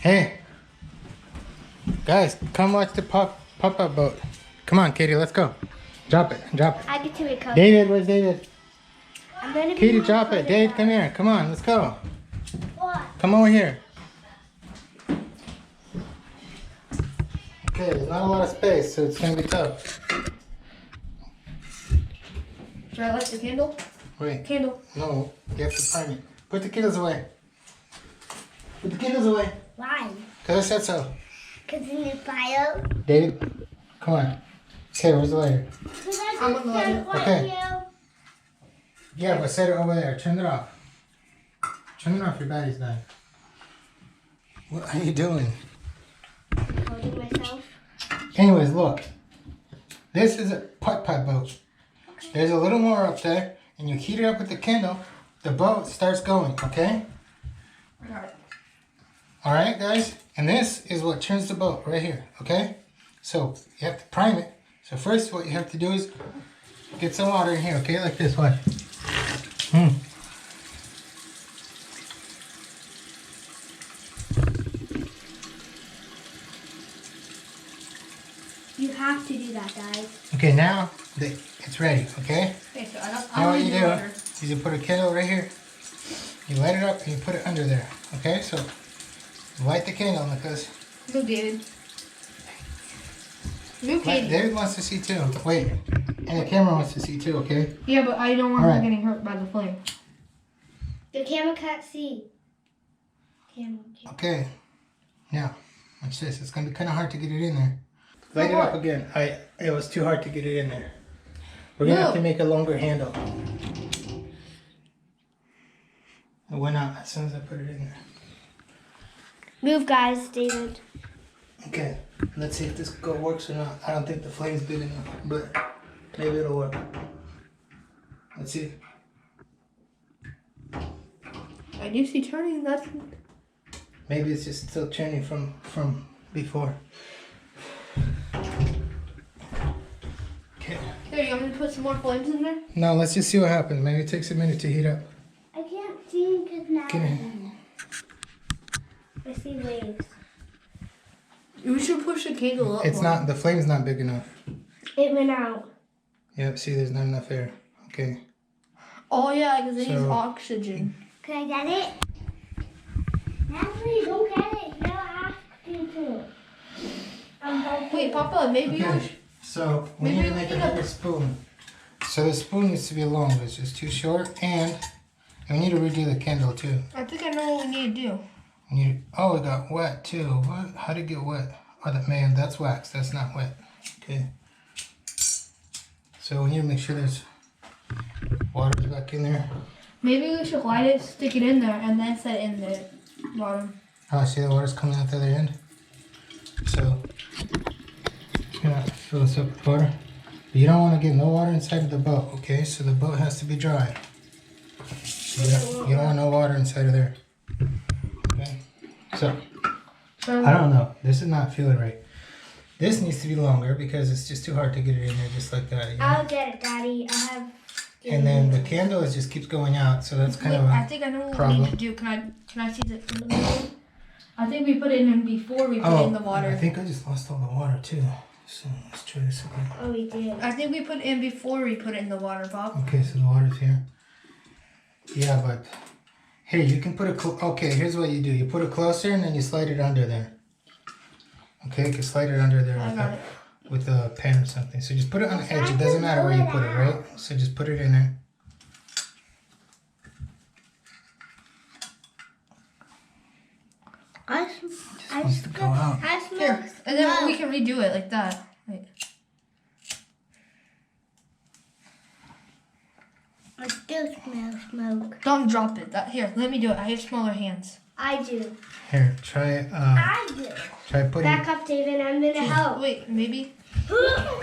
Hey, guys, come watch the pop-up boat. Come on, Katie, let's go. Drop it, drop it. I get to recover. David, where's David? I'm gonna be Katie, drop it. Dave, come here. Come on, let's go. What? Come over here. Okay, there's not a lot of space, so it's gonna be tough. Should I light the candle? Wait. Candle. No, you have to prime it. Put the candles away. Put the candles away. Why? Because I said so. Because in the fire? David, come on. Okay, where's the lighter? I'm on the lighter. Okay. Yeah, but set it over there. Turn it off. Turn it off, your battery's dying. What are you doing? Holding myself. Anyways, look. This is a putt-putt boat. There's a little more up there, and you heat it up with the candle, the boat starts going, okay? Alright, guys? And this is what turns the boat right here, okay? So, you have to prime it. So first, what you have to do is get some water in here, okay? Like this, watch. You have to do that, guys. Okay, now it's ready, okay? Okay, so I don't Now what you do water. is you put a candle right here. You light it up and you put it under there, okay? So, light the candle, Nicholas. Move, David. Move, Katie. David wants to see too. Wait, and the camera wants to see too, okay? Yeah, but I don't want All her right. getting hurt by the flame. The camera can't see. Camera. Okay. Now, watch this. It's gonna be kind of hard to get it in there. Light it up again. It was too hard to get it in there. We're gonna have to make a longer handle. It went out as soon as I put it in there. Move, guys, David. Okay, let's see if this works or not. I don't think the flame's big enough, but maybe it'll work. Let's see. I do see turning. That's Maybe it's just still turning from before. Okay. Here, you want me to put some more flames in there? No, let's just see what happens. Maybe it takes a minute to heat up. I can't see because now Get in. I see waves. We should push the candle up. It's more. not, the flame's not big enough. It went out. Yep, see, there's not enough air. Okay. Oh yeah, because it needs So- oxygen. Can I get it? Natalie, go get it. They'll ask you to. Wait, Papa, maybe we Okay, should. so we Maybe need to we make need another spoon. So the spoon needs to be long, it's just too short, and we need to redo the candle too. I think I know what we need to do. Oh, it got wet too. What? How did it get wet? Oh, man, that's wax. That's not wet. Okay. So we need to make sure there's water back in there. Maybe we should light it, stick it in there, and then set it in the bottom. Oh, see the water's coming out the other end. So, gonna fill this up with water. But you don't want to get no water inside of the boat, okay? So the boat has to be dry. You don't want no water inside of there. Okay. So, I don't know. This is not feeling right. This needs to be longer because it's just too hard to get it in there just like that. You know? I'll get it, Daddy. I have. And then the candle just keeps going out, so that's kind Wait, of I a think I know what we problem. need to do. Can I see the? I think we put it in before we put in the water. I think I just lost all the water too. So let's try this again. Oh, we did. I think we put it in before we put it in the water, Bob. Okay, so the water's here. Yeah, but here you can put it. Okay, here's what you do: you put it closer, and then you slide it under there. Okay, you can slide it under there I got it. with a pen or something. So just put it on the edge. It doesn't matter where you put it, right? So just put it in there. I Wants to go out. smell. Here, and then we can redo it like that. Wait. I still smell smoke. Don't drop it. Here, let me do it. I have smaller hands. I do. Here, try. I do. Try putting. Back up, David. I'm gonna help. Wait, maybe.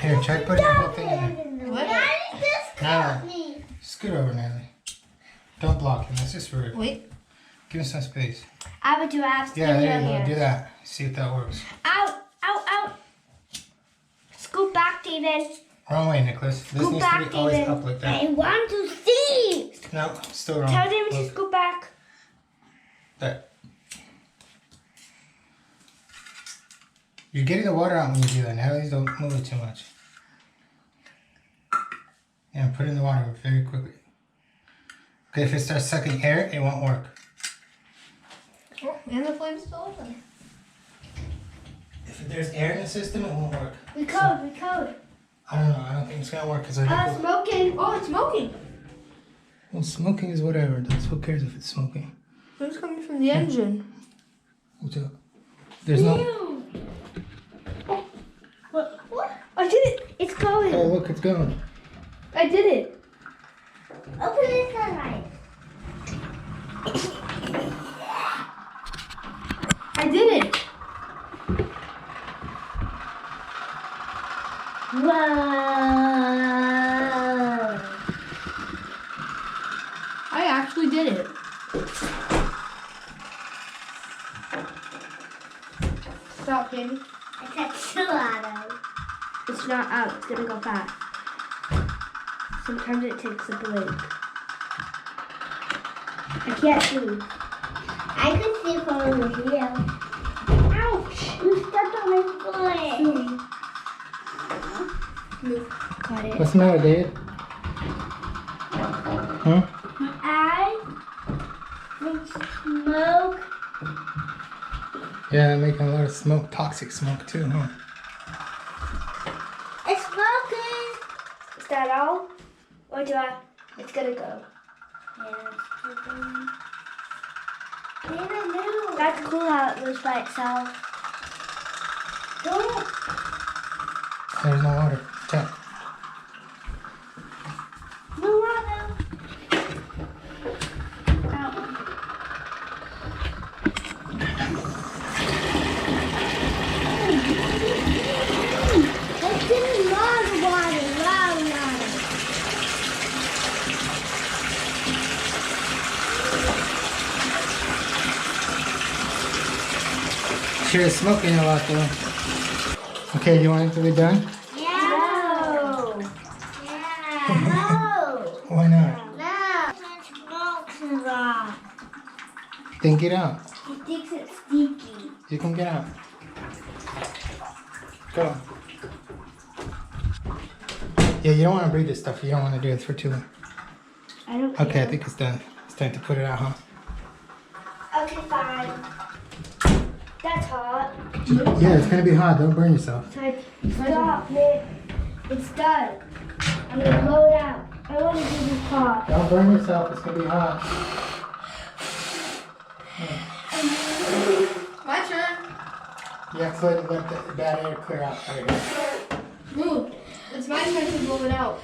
Here, try putting the whole thing in there. What? Daddy, this Now, me. scoot over, Natalie. Don't block him. That's just rude. Wait. Give him some space. I would do. I have to Yeah, do there you go. here. Do that. See if that works. Ow! Ow! Ow! Scoot back, David. Wrong way, Nicholas. This Scoot needs back, to be always David. up like that. I want to see. No, still wrong. Tell David to Look, scoot back. that. You're getting the water out when you do that. Natalie, don't move it too much. Yeah, put it in the water very quickly. Okay, if it starts sucking air, it won't work. Oh, and the flame's still open. If there's air in the system, it won't work. We code. I don't know. I don't think it's gonna work because I think. Smoking. Oh, it's smoking. Well, smoking is whatever. Who cares if it's smoking? It's coming from the engine. There's no. Ew. What? I did it. It's going. Oh, look, it's going. I did it. Open this side. I did it. Whoa. I actually did it. Stop, Jamie. I got gelato. It's not out. It's gonna go fast. Sometimes it takes a break. I can't see. I can see from over here. Ouch! You stepped on my foot. Move. Got it. What's the matter, Dave? Huh? I think smoke. Yeah, they're making a lot of smoke, toxic smoke too, huh? It's smoking. Is that all? Or do I? It's gonna go. Yeah, it's smoking. Move. That's cool how it moves by itself. Don't. There's no water. Check. No water. It's in lot of water. Lot of water. Sure, it's smoking a lot though. Okay, do you want it to be done? Yeah. No. Yeah. No. Why not? No. It smokes a lot. Then get out. He thinks it's stinky. You can get out. Go. Yeah, you don't want to breathe this stuff. You don't want to do it for too long. I don't care. Okay, I think it's done. It's time to put it out, huh? Okay, fine. That's hot. Yeah, it's gonna be hot. Don't burn yourself. Stop it. It's done. I'm gonna blow it out. I want to do this hot. Don't burn yourself. It's gonna be hot. My turn. You have to let the bad air clear out. There you go. Move. It's my turn to blow it out.